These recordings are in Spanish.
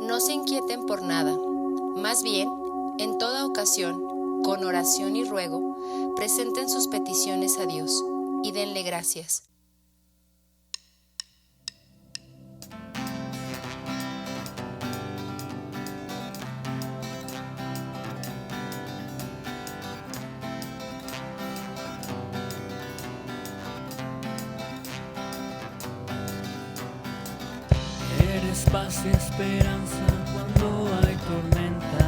No se inquieten por nada, más bien, en toda ocasión, con oración y ruego, presenten sus peticiones a Dios y denle gracias. Eres paz y esperanza cuando hay tormenta,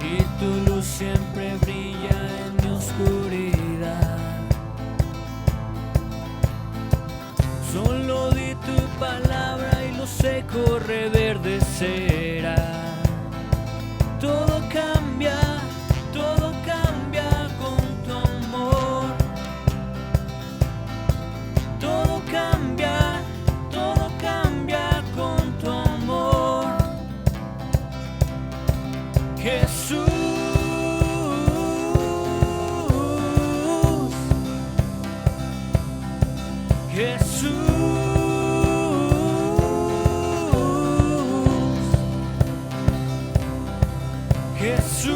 y tu luz siempre brilla en mi oscuridad. Solo di tu palabra y lo seco reverdecerá. Todo cambia con tu amor. Todo cambia con tu amor. Jesús, Jesús, Jesús,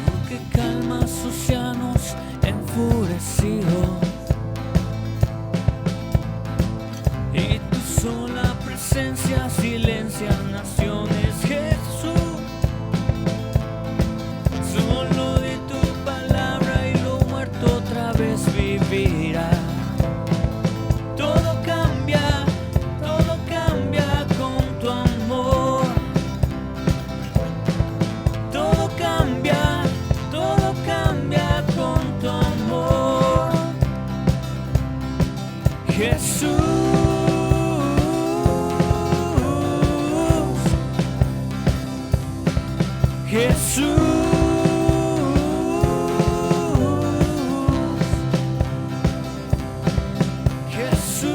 tú que calmas océanos enfurecidos, y tu sola presencia silencia naciones. Jesús, solo di tu palabra y lo muerto otra vez vivirá. Todo cambia con tu amor. Todo cambia con tu amor. Jesús, Jesús, Jesús,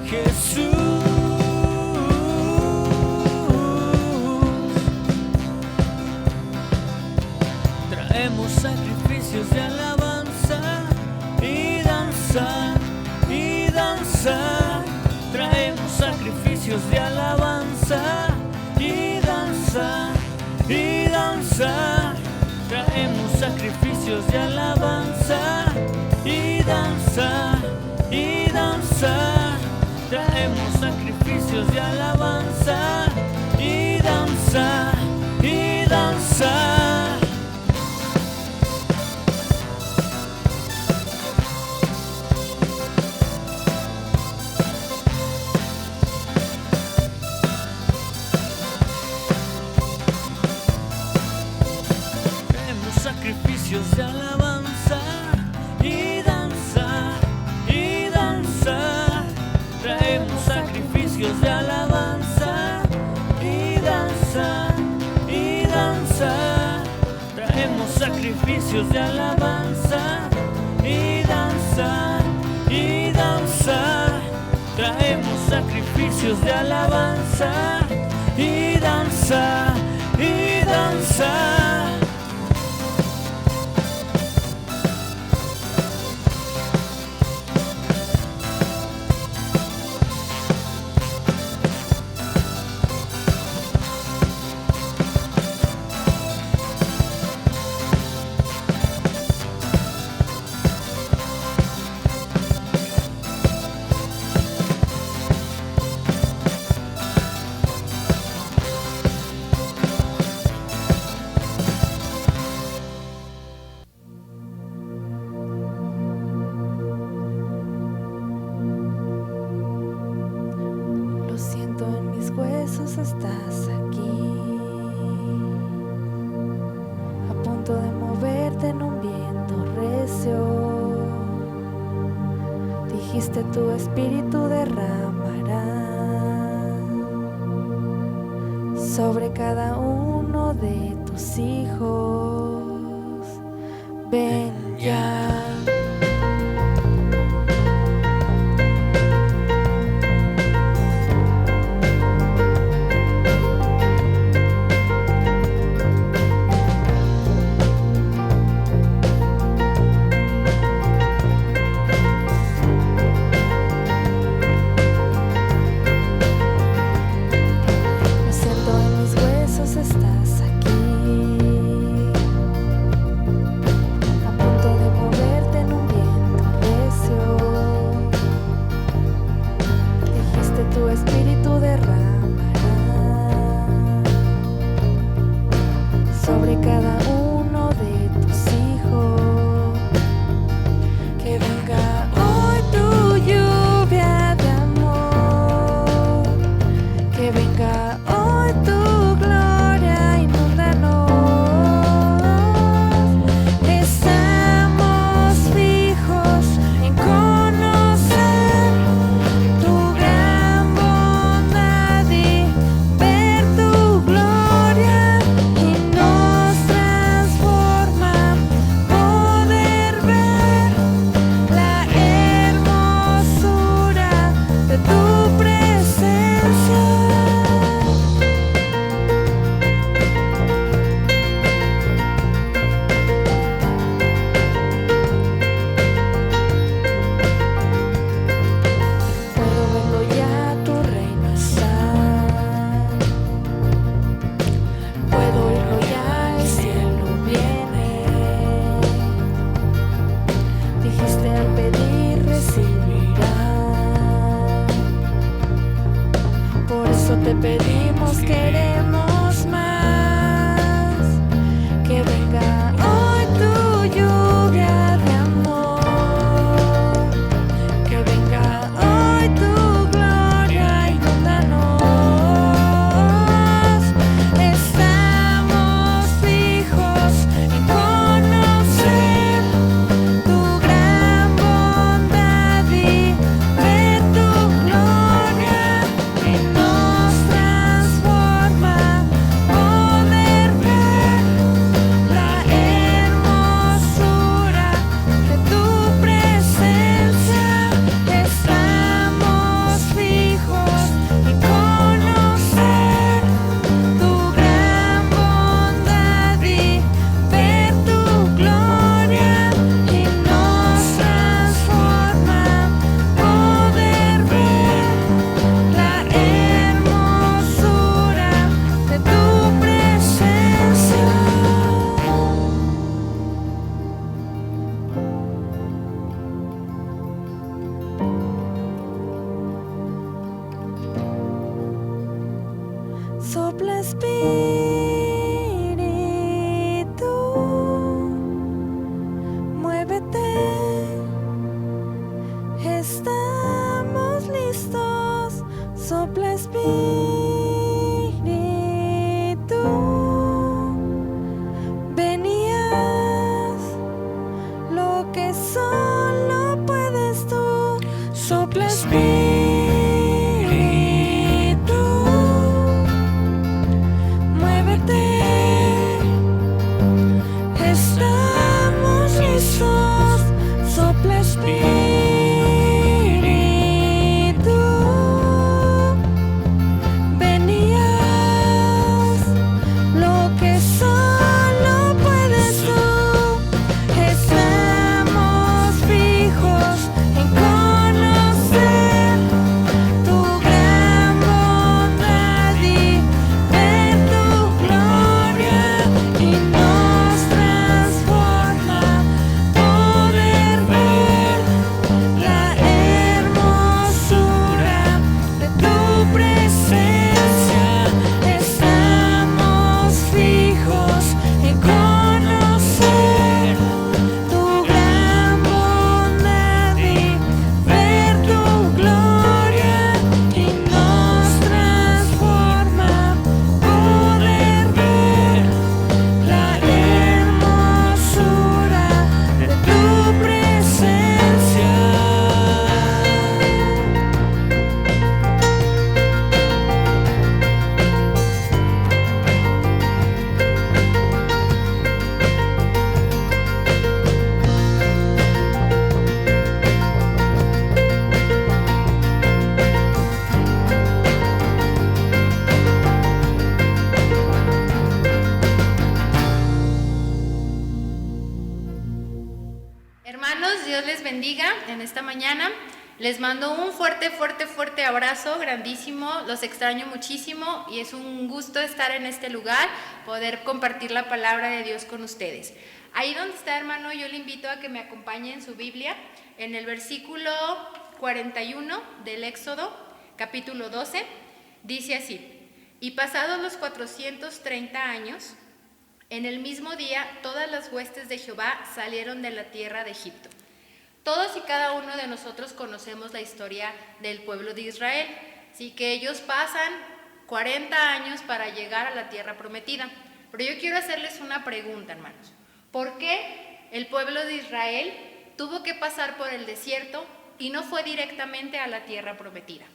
Jesús. Traemos sacrificios de alabanza y danza, y danza. Traemos sacrificios de alabanza y danza, y danza. Traemos sacrificios de alabanza y danza, y danza. Traemos sacrificios de alabanza y danza, y danza. Sacrificios de alabanza y danza, y danza. Traemos sacrificios de alabanza y danza, y danza. Traemos sacrificios de alabanza y danza, y danza. Traemos sacrificios de alabanza y danza, y danza. dijiste tu espíritu derramará sobre cada uno de tus hijos. Ven ya. Estás aquí, a punto de moverte en un viento recio. Dijiste tu espíritu derramará sobre cada uno de tus hijos. Que venga hoy tu lluvia de amor, que venga hoy tu te pedimos, queremos más. Que venga hoy tu lluvia de amor, que venga hoy tu gloria, inúndanos. Estamos fijos en conocer tu gran bondad y ver tu gloria en nosotros. Sopla Espíritu, muévete, estamos listos. Sopla Espíritu, ven y haz lo que solo puedes tú. Sopla Espíritu, mueve bendiga en esta mañana. Les mando un fuerte, fuerte, fuerte abrazo, grandísimo. Los extraño muchísimo y es un gusto estar en este lugar, poder compartir la palabra de Dios con ustedes. Ahí donde está, hermano, yo le invito a que me acompañe en su Biblia, en el versículo 41 del Éxodo, capítulo 12, dice así: y pasados los 430 años, en el mismo día todas las huestes de Jehová salieron de la tierra de Egipto. Todos y cada uno de nosotros conocemos la historia del pueblo de Israel, ¿sí? Que ellos pasan 40 años para llegar a la tierra prometida. Pero yo quiero hacerles una pregunta, hermanos. ¿Por qué el pueblo de Israel tuvo que pasar por el desierto y no fue directamente a la tierra prometida?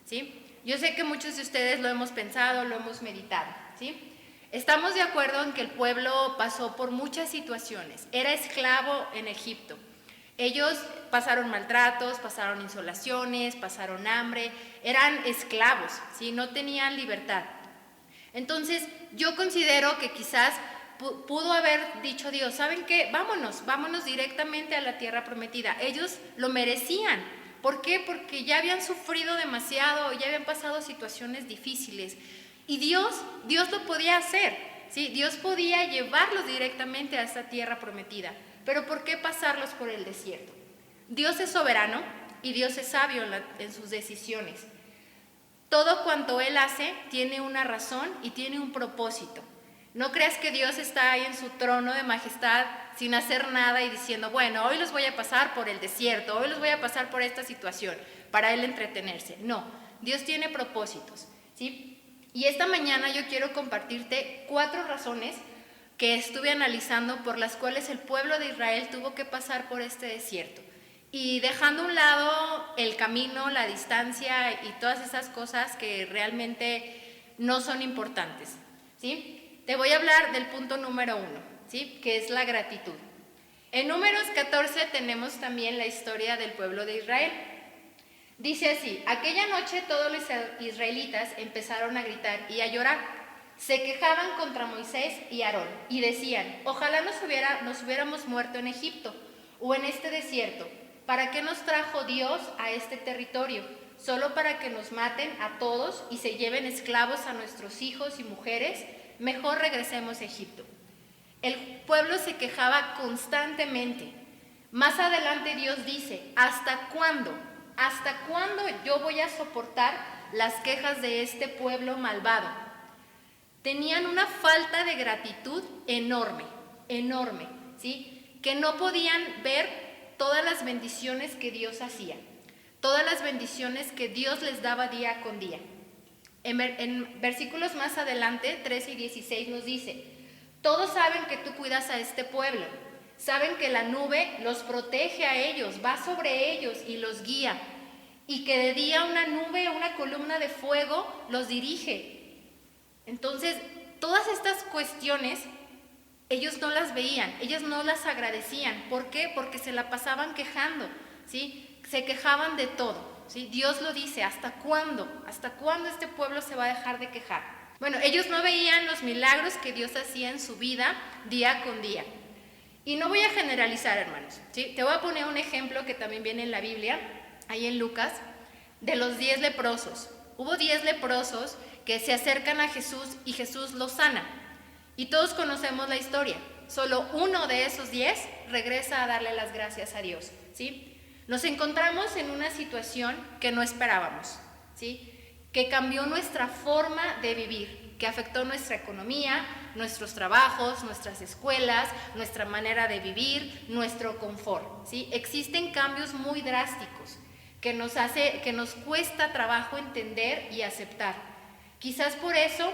¿Sí? Yo sé que muchos de ustedes lo hemos pensado, lo hemos meditado, ¿sí? Estamos de acuerdo en que el pueblo pasó por muchas situaciones. Era esclavo en Egipto. Ellos pasaron maltratos, pasaron insolaciones, pasaron hambre, eran esclavos, ¿sí? No tenían libertad. Entonces, yo considero que quizás pudo haber dicho Dios, ¿saben qué? Vámonos directamente a la tierra prometida. Ellos lo merecían. ¿Por qué? Porque ya habían sufrido demasiado, ya habían pasado situaciones difíciles. Y Dios lo podía hacer, ¿sí? Dios podía llevarlos directamente a esa tierra prometida. Pero ¿por qué pasarlos por el desierto? Dios es soberano y Dios es sabio en sus decisiones. Todo cuanto Él hace tiene una razón y tiene un propósito. No creas que Dios está ahí en su trono de majestad sin hacer nada y diciendo, bueno, hoy los voy a pasar por el desierto, hoy los voy a pasar por esta situación, para Él entretenerse. No, Dios tiene propósitos, ¿sí? Y esta mañana yo quiero compartirte 4 razones que estuve analizando por las cuales el pueblo de Israel tuvo que pasar por este desierto. Y dejando a un lado el camino, la distancia y todas esas cosas que realmente no son importantes, ¿sí? Te voy a hablar del punto número 1, ¿sí? Que es la gratitud. En Números 14 tenemos también la historia del pueblo de Israel. Dice así: aquella noche todos los israelitas empezaron a gritar y a llorar. Se quejaban contra Moisés y Aarón y decían, ojalá nos hubiéramos muerto en Egipto o en este desierto. ¿Para qué nos trajo Dios a este territorio? ¿Solo para que nos maten a todos y se lleven esclavos a nuestros hijos y mujeres? Mejor regresemos a Egipto. El pueblo se quejaba constantemente. Más adelante Dios dice, ¿hasta cuándo? ¿Hasta cuándo yo voy a soportar las quejas de este pueblo malvado? Tenían una falta de gratitud enorme, enorme, ¿sí? Que no podían ver todas las bendiciones que Dios hacía, todas las bendiciones que Dios les daba día con día. En versículos más adelante, 13 y 16 nos dice, todos saben que tú cuidas a este pueblo, saben que la nube los protege a ellos, va sobre ellos y los guía, y que de día una nube, una columna de fuego los dirige. Entonces, todas estas cuestiones, ellos no las veían, ellos no las agradecían. ¿Por qué? Porque se la pasaban quejando, ¿sí? Se quejaban de todo, ¿sí? Dios lo dice, ¿hasta cuándo? ¿Hasta cuándo este pueblo se va a dejar de quejar? Bueno, ellos no veían los milagros que Dios hacía en su vida día con día. Y no voy a generalizar, hermanos, ¿sí? Te voy a poner un ejemplo que también viene en la Biblia, ahí en Lucas, de los 10 leprosos. Hubo 10 leprosos que se acercan a Jesús y Jesús los sana. Y todos conocemos la historia. Solo uno de esos 10 regresa a darle las gracias a Dios, ¿sí? Nos encontramos en una situación que no esperábamos, ¿sí? Que cambió nuestra forma de vivir, que afectó nuestra economía, nuestros trabajos, nuestras escuelas, nuestra manera de vivir, nuestro confort, ¿sí? Existen cambios muy drásticos que nos cuesta trabajo entender y aceptar. Quizás por eso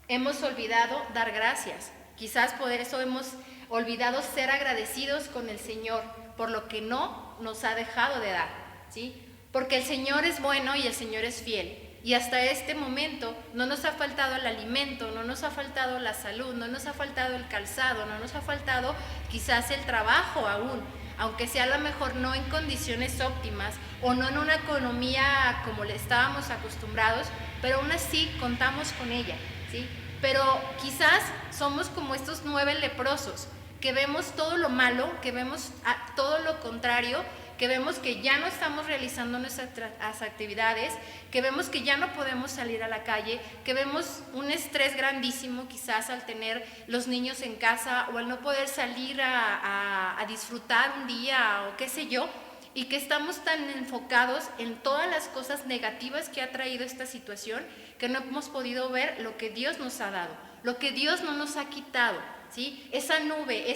hemos olvidado dar gracias, quizás por eso hemos olvidado ser agradecidos con el Señor por lo que no nos ha dejado de dar, ¿sí? Porque el Señor es bueno y el Señor es fiel. Y hasta este momento no nos ha faltado el alimento, no nos ha faltado la salud, no nos ha faltado el calzado, no nos ha faltado quizás el trabajo aún, aunque sea a lo mejor no en condiciones óptimas o no en una economía como le estábamos acostumbrados, pero aún así contamos con ella, ¿sí? Pero quizás somos como estos 9 leprosos, que vemos todo lo malo, que vemos todo lo contrario, que vemos que ya no estamos realizando nuestras actividades, que vemos que ya no podemos salir a la calle, que vemos un estrés grandísimo quizás al tener los niños en casa o al no poder salir a disfrutar un día o qué sé yo, y que estamos tan enfocados en todas las cosas negativas que ha traído esta situación que no hemos podido ver lo que Dios nos ha dado, lo que Dios no nos ha quitado, ¿sí? Esa nube,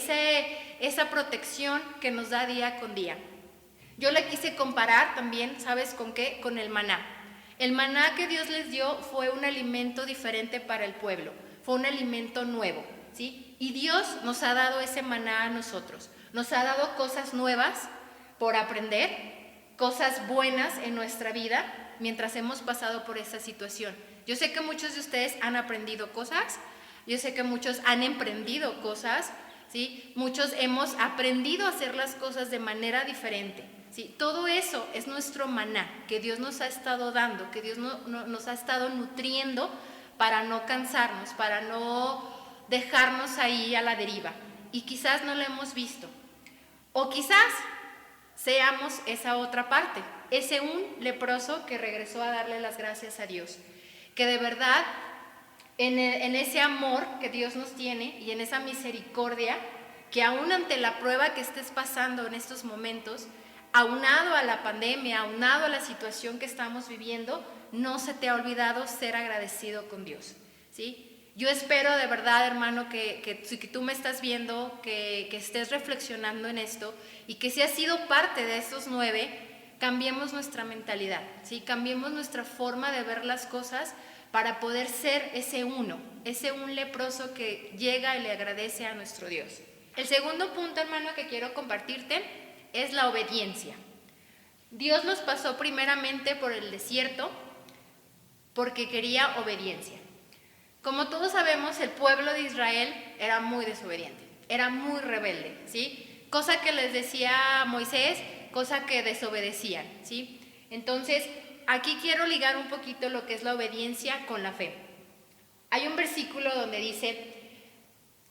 esa protección que nos da día con día. Yo le quise comparar también, ¿sabes con qué? Con el maná. El maná que Dios les dio fue un alimento diferente para el pueblo, fue un alimento nuevo, ¿sí? Y Dios nos ha dado ese maná a nosotros, nos ha dado cosas nuevas por aprender, cosas buenas en nuestra vida mientras hemos pasado por esta situación. Yo sé que muchos de ustedes han aprendido cosas, yo sé que muchos han emprendido cosas, ¿sí? Muchos hemos aprendido a hacer las cosas de manera diferente, ¿sí? Todo eso es nuestro maná que Dios nos ha estado dando, que Dios nos ha estado nutriendo para no cansarnos, para no dejarnos ahí a la deriva. Y quizás no lo hemos visto. O quizás seamos esa otra parte, ese un leproso que regresó a darle las gracias a Dios, que de verdad en ese amor que Dios nos tiene y en esa misericordia, que aún ante la prueba que estés pasando en estos momentos, aunado a la pandemia, aunado a la situación que estamos viviendo, no se te ha olvidado ser agradecido con Dios, ¿sí? Yo espero de verdad, hermano, que tú me estás viendo, que estés reflexionando en esto y que si has sido parte de estos 9, cambiemos nuestra mentalidad, ¿sí? Cambiemos nuestra forma de ver las cosas para poder ser ese un leproso que llega y le agradece a nuestro Dios. El segundo punto, hermano, que quiero compartirte es la obediencia. Dios nos pasó primeramente por el desierto porque quería obediencia. Como todos sabemos, el pueblo de Israel era muy desobediente, era muy rebelde, ¿sí? Cosa que les decía Moisés, cosa que desobedecían, ¿sí? Entonces, aquí quiero ligar un poquito lo que es la obediencia con la fe. Hay un versículo donde dice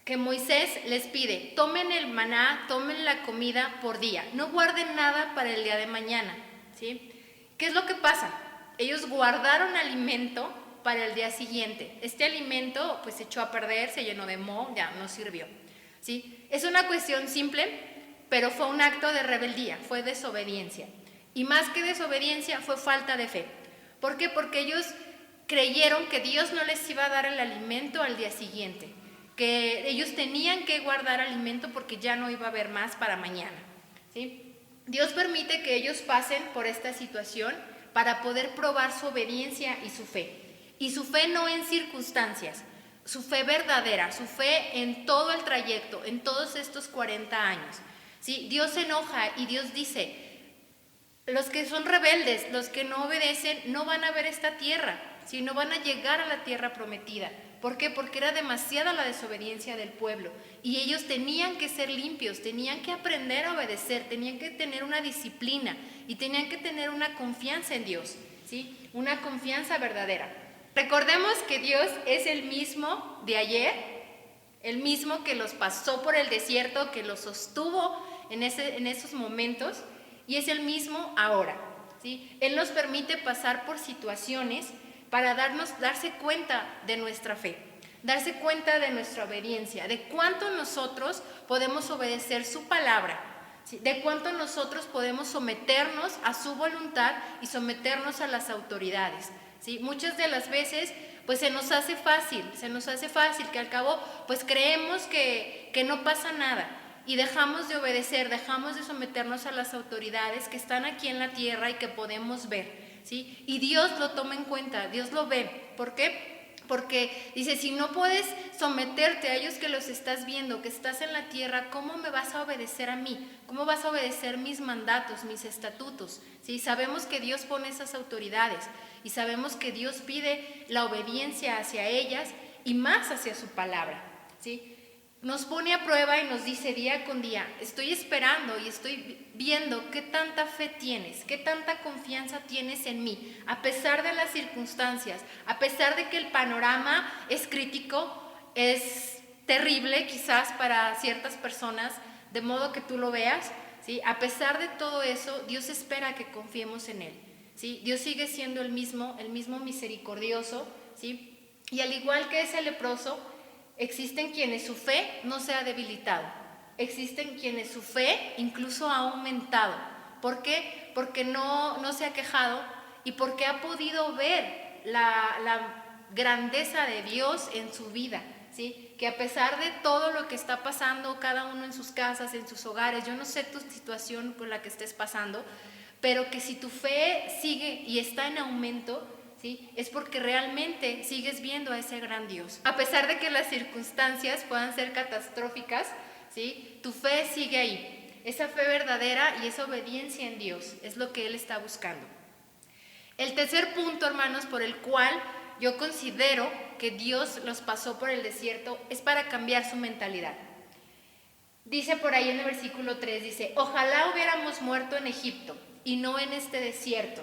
que Moisés les pide, tomen el maná, tomen la comida por día, no guarden nada para el día de mañana, ¿sí? ¿Qué es lo que pasa? Ellos guardaron alimento para el día siguiente. Este alimento pues se echó a perder, se llenó de moho, ya no sirvió, ¿sí? Es una cuestión simple, pero fue un acto de rebeldía, fue desobediencia. Y más que desobediencia, fue falta de fe. ¿Por qué? Porque ellos creyeron que Dios no les iba a dar el alimento al día siguiente, que ellos tenían que guardar alimento porque ya no iba a haber más para mañana, ¿sí? Dios permite que ellos pasen por esta situación para poder probar su obediencia y su fe. Y su fe no en circunstancias, su fe verdadera, su fe en todo el trayecto, en todos estos 40 años. ¿Sí? Dios se enoja y Dios dice, los que son rebeldes, los que no obedecen, no van a ver esta tierra, ¿sí? No van a llegar a la tierra prometida. ¿Por qué? Porque era demasiada la desobediencia del pueblo y ellos tenían que ser limpios, tenían que aprender a obedecer, tenían que tener una disciplina y tenían que tener una confianza en Dios, ¿sí? Una confianza verdadera. Recordemos que Dios es el mismo de ayer, el mismo que los pasó por el desierto, que los sostuvo en esos momentos y es el mismo ahora, ¿sí? Él nos permite pasar por situaciones para darse cuenta de nuestra fe, darse cuenta de nuestra obediencia, de cuánto nosotros podemos obedecer su palabra, ¿sí? De cuánto nosotros podemos someternos a su voluntad y someternos a las autoridades, ¿sí? Muchas de las veces pues se nos hace fácil, que al cabo pues creemos que no pasa nada y dejamos de obedecer, dejamos de someternos a las autoridades que están aquí en la tierra y que podemos ver, ¿sí? Y Dios lo toma en cuenta, Dios lo ve. ¿Por qué? Porque dice, si no puedes someterte a ellos que los estás viendo, que estás en la tierra, ¿cómo me vas a obedecer a mí? ¿Cómo vas a obedecer mis mandatos, mis estatutos? ¿Sí? Sabemos que Dios pone esas autoridades y sabemos que Dios pide la obediencia hacia ellas y más hacia su palabra, ¿sí? Nos pone a prueba y nos dice día con día, estoy esperando y estoy viendo qué tanta fe tienes, qué tanta confianza tienes en mí, a pesar de las circunstancias, a pesar de que el panorama es crítico, es terrible quizás para ciertas personas, de modo que tú lo veas, ¿sí? A pesar de todo eso, Dios espera que confiemos en Él, ¿sí? Dios sigue siendo el mismo misericordioso, ¿sí? Y al igual que ese leproso, existen quienes su fe no se ha debilitado, existen quienes su fe incluso ha aumentado. ¿Por qué? Porque no se ha quejado y porque ha podido ver la grandeza de Dios en su vida, ¿sí? Que a pesar de todo lo que está pasando cada uno en sus casas, en sus hogares, yo no sé tu situación con la que estés pasando, pero que si tu fe sigue y está en aumento, ¿sí? Es porque realmente sigues viendo a ese gran Dios. A pesar de que las circunstancias puedan ser catastróficas, ¿sí? Tu fe sigue ahí. Esa fe verdadera y esa obediencia en Dios es lo que Él está buscando. El tercer punto, hermanos, por el cual yo considero que Dios los pasó por el desierto es para cambiar su mentalidad. Dice por ahí en el versículo 3, dice, ojalá hubiéramos muerto en Egipto y no en este desierto.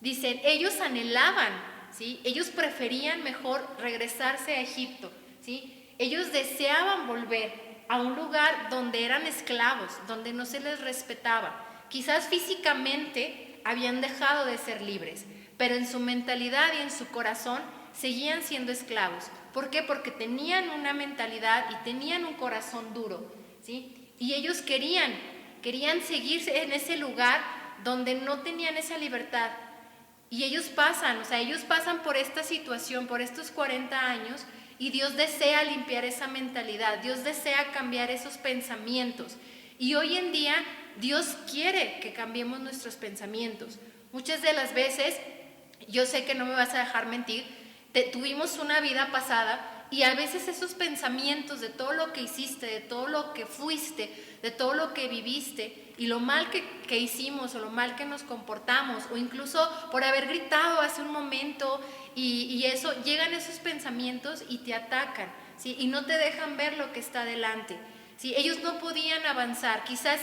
Dicen, ellos anhelaban, ¿sí? Ellos preferían mejor regresarse a Egipto, ¿sí? Ellos deseaban volver a un lugar donde eran esclavos, donde no se les respetaba. Quizás físicamente habían dejado de ser libres, pero en su mentalidad y en su corazón seguían siendo esclavos. ¿Por qué? Porque tenían una mentalidad y tenían un corazón duro, ¿sí? Y ellos querían seguirse en ese lugar donde no tenían esa libertad. Y ellos pasan por esta situación, por estos 40 años, y Dios desea limpiar esa mentalidad, Dios desea cambiar esos pensamientos. Y hoy en día Dios quiere que cambiemos nuestros pensamientos. Muchas de las veces, yo sé que no me vas a dejar mentir, tuvimos una vida pasada y a veces esos pensamientos de todo lo que hiciste, de todo lo que fuiste, de todo lo que viviste y lo mal que hicimos o lo mal que nos comportamos o incluso por haber gritado hace un momento y eso, llegan esos pensamientos y te atacan, ¿sí? Y no te dejan ver lo que está delante, ¿sí? Ellos no podían avanzar, quizás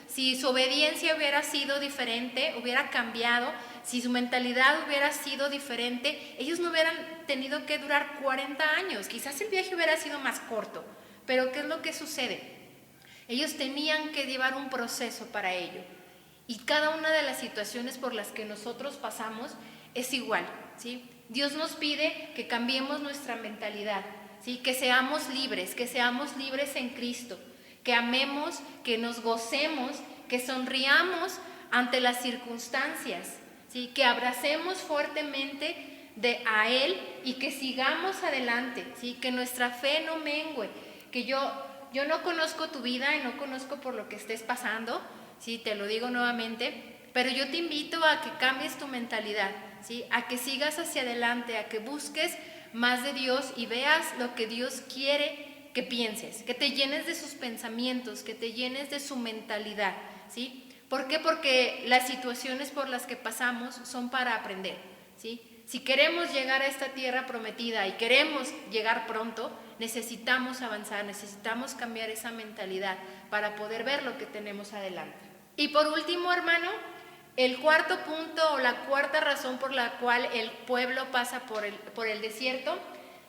si su obediencia hubiera sido diferente, hubiera cambiado, si su mentalidad hubiera sido diferente, ellos no hubieran tenido que durar 40 años, quizás el viaje hubiera sido más corto, pero ¿qué es lo que sucede? Ellos tenían que llevar un proceso para ello y cada una de las situaciones por las que nosotros pasamos es igual, ¿sí? Dios nos pide que cambiemos nuestra mentalidad, ¿sí? Que seamos libres en Cristo, que amemos, que nos gocemos, que sonriamos ante las circunstancias, ¿sí? Que abracemos fuertemente a Él y que sigamos adelante, ¿sí? Que nuestra fe no mengüe, que yo no conozco tu vida y no conozco por lo que estés pasando, ¿sí? Te lo digo nuevamente, pero yo te invito a que cambies tu mentalidad, ¿sí? A que sigas hacia adelante, a que busques más de Dios y veas lo que Dios quiere que pienses, que te llenes de sus pensamientos, que te llenes de su mentalidad, ¿sí? ¿Por qué? Porque las situaciones por las que pasamos son para aprender, ¿sí? Si queremos llegar a esta tierra prometida y queremos llegar pronto, necesitamos avanzar, necesitamos cambiar esa mentalidad para poder ver lo que tenemos adelante. Y por último, hermano, el cuarto punto o la cuarta razón por la cual el pueblo pasa por el desierto,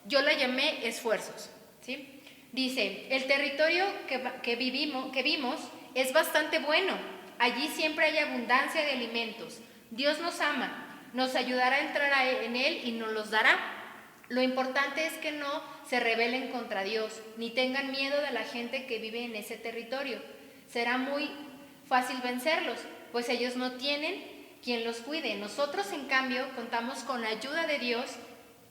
yo la llamé esfuerzos, ¿sí? Dice, el territorio que vimos es bastante bueno, allí siempre hay abundancia de alimentos, Dios nos ama, nos ayudará a entrar en Él y nos los dará. Lo importante es que no se rebelen contra Dios, ni tengan miedo de la gente que vive en ese territorio. Será muy fácil vencerlos, pues ellos no tienen quien los cuide. Nosotros, en cambio, contamos con la ayuda de Dios.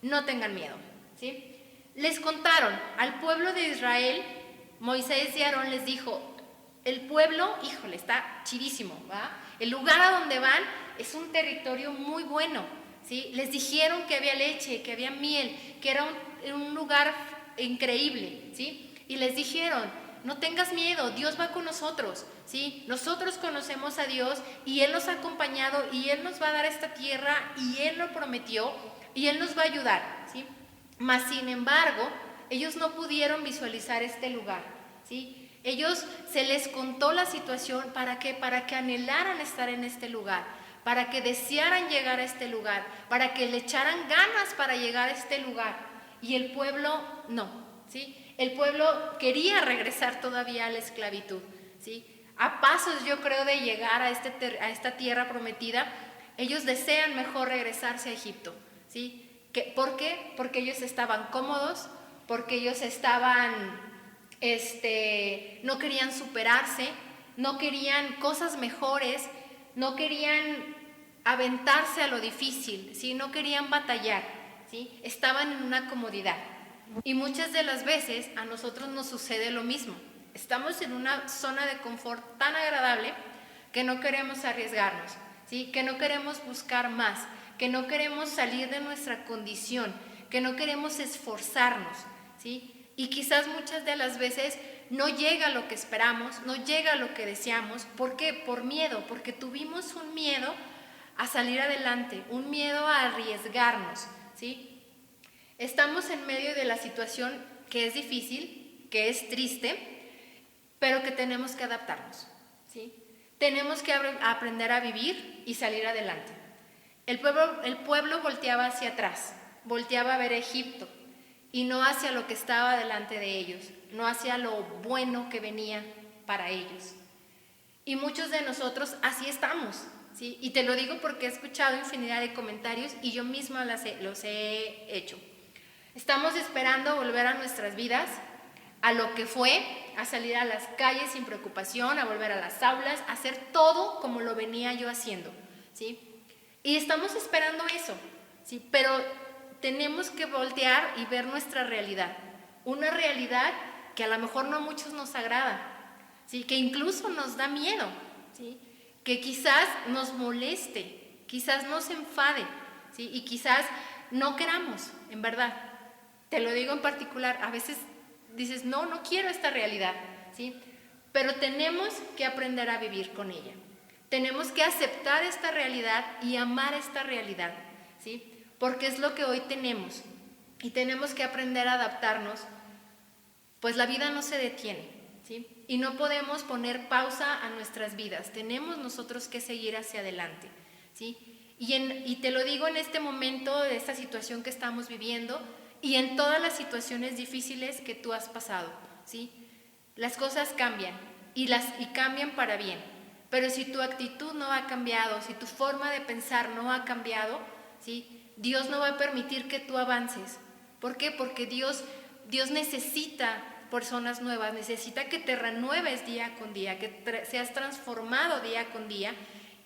No tengan miedo, ¿sí? Les contaron al pueblo de Israel, Moisés y Aarón les dijo, el pueblo, híjole, está chidísimo, ¿va? El lugar a donde van es un territorio muy bueno, ¿sí? Les dijeron que había leche, que había miel, que era un lugar increíble, ¿sí? Y les dijeron, no tengas miedo, Dios va con nosotros, ¿sí? Nosotros conocemos a Dios y Él nos ha acompañado y Él nos va a dar esta tierra y Él lo prometió y Él nos va a ayudar, ¿sí? Mas, sin embargo, ellos no pudieron visualizar este lugar, ¿sí? Ellos se les contó la situación, ¿para qué? Para que anhelaran estar en este lugar, para que desearan llegar a este lugar, para que le echaran ganas para llegar a este lugar. Y el pueblo no, ¿sí? El pueblo quería regresar todavía a la esclavitud, ¿sí? a pasos, yo creo, de llegar a esta tierra prometida, ellos desean mejor regresarse a Egipto, ¿sí? ¿Por qué? Porque ellos estaban cómodos, porque ellos no querían superarse, no querían cosas mejores, no querían aventarse a lo difícil, ¿sí? No querían batallar, ¿sí? Estaban en una comodidad. Y muchas de las veces a nosotros nos sucede lo mismo. Estamos en una zona de confort tan agradable que no queremos arriesgarnos, ¿sí? Que no queremos buscar más, que no queremos salir de nuestra condición, que no queremos esforzarnos, ¿sí? Y quizás muchas de las veces no llega lo que esperamos, no llega lo que deseamos. ¿Por qué? Por miedo, porque tuvimos un miedo a salir adelante, un miedo a arriesgarnos, ¿sí? Estamos en medio de la situación que es difícil, que es triste, pero que tenemos que adaptarnos, ¿sí? Tenemos que aprender a vivir y salir adelante. El pueblo volteaba hacia atrás, volteaba a ver Egipto y no hacia lo que estaba delante de ellos, no hacia lo bueno que venía para ellos. Y muchos de nosotros así estamos, ¿sí? Y te lo digo porque he escuchado infinidad de comentarios y yo misma los he hecho. Estamos esperando volver a nuestras vidas, a lo que fue, a salir a las calles sin preocupación, a volver a las aulas, a hacer todo como lo venía yo haciendo, ¿sí? Y estamos esperando eso, ¿sí? Pero tenemos que voltear y ver nuestra realidad, una realidad que a lo mejor no a muchos nos agrada, ¿sí? Que incluso nos da miedo, ¿sí? Que quizás nos moleste, quizás nos enfade, ¿sí? Y quizás no queramos, en verdad. Te lo digo en particular, a veces dices, no quiero esta realidad, ¿sí? Pero tenemos que aprender a vivir con ella. Tenemos que aceptar esta realidad y amar esta realidad, ¿sí? Porque es lo que hoy tenemos y tenemos que aprender a adaptarnos, pues la vida no se detiene, ¿sí? Y no podemos poner pausa a nuestras vidas, tenemos nosotros que seguir hacia adelante, ¿sí? Y te lo digo en este momento de esta situación que estamos viviendo y en todas las situaciones difíciles que tú has pasado, ¿sí? Las cosas cambian y cambian para bien, pero si tu actitud no ha cambiado, si tu forma de pensar no ha cambiado, ¿sí? Dios no va a permitir que tú avances. ¿Por qué? Porque Dios necesita personas nuevas, necesita que te renueves día con día, que seas transformado día con día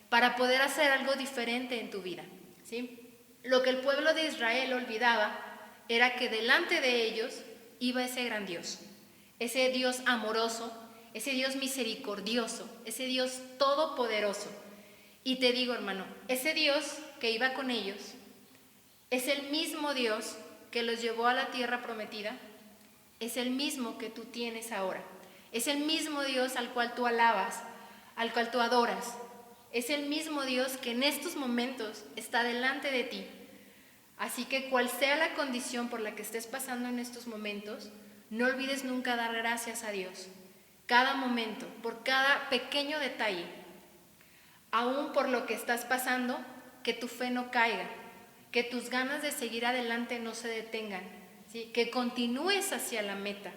para poder hacer algo diferente en tu vida, ¿sí? Lo que el pueblo de Israel olvidaba era que delante de ellos iba ese gran Dios, ese Dios amoroso, ese Dios misericordioso, ese Dios todopoderoso. Y te digo, hermano, ese Dios que iba con ellos es el mismo Dios que los llevó a la tierra prometida, es el mismo que tú tienes ahora, es el mismo Dios al cual tú alabas, al cual tú adoras, es el mismo Dios que en estos momentos está delante de ti. Así que cual sea la condición por la que estés pasando en estos momentos, no olvides nunca dar gracias a Dios. Cada momento, por cada pequeño detalle, aún por lo que estás pasando, que tu fe no caiga, que tus ganas de seguir adelante no se detengan, ¿sí? Que continúes hacia la meta,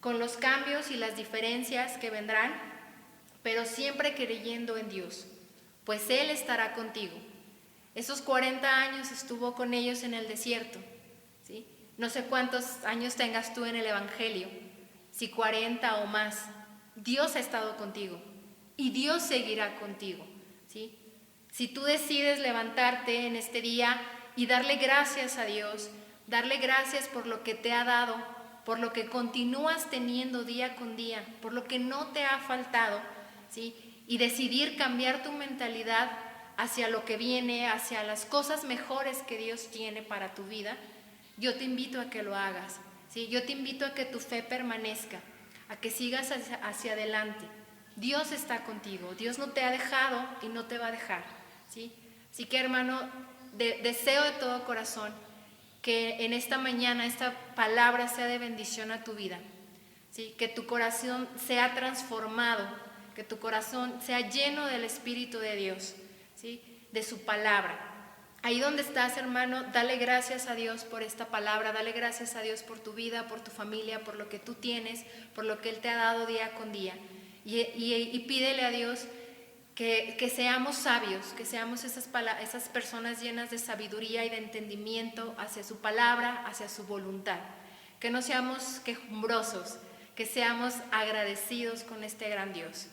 con los cambios y las diferencias que vendrán, pero siempre creyendo en Dios, pues Él estará contigo. Esos 40 años estuvo con ellos en el desierto, ¿sí? No sé cuántos años tengas tú en el Evangelio, si 40 o más. Dios ha estado contigo y Dios seguirá contigo, ¿sí? Si tú decides levantarte en este día y darle gracias a Dios, darle gracias por lo que te ha dado, por lo que continúas teniendo día con día, por lo que no te ha faltado, ¿sí? Y decidir cambiar tu mentalidad hacia lo que viene, hacia las cosas mejores que Dios tiene para tu vida, yo te invito a que lo hagas, ¿sí? Yo te invito a que tu fe permanezca, a que sigas hacia adelante. Dios está contigo, Dios no te ha dejado y no te va a dejar, ¿sí? Así que, hermano, deseo de todo corazón que en esta mañana esta palabra sea de bendición a tu vida, ¿sí? Que tu corazón sea transformado, que tu corazón sea lleno del Espíritu de Dios, ¿sí? De su palabra. Ahí donde estás, hermano, dale gracias a Dios por esta palabra, dale gracias a Dios por tu vida, por tu familia, por lo que tú tienes, por lo que Él te ha dado día con día. y pídele a Dios que seamos sabios, que seamos esas personas llenas de sabiduría y de entendimiento hacia su palabra, hacia su voluntad. Que no seamos quejumbrosos, que seamos agradecidos con este gran Dios.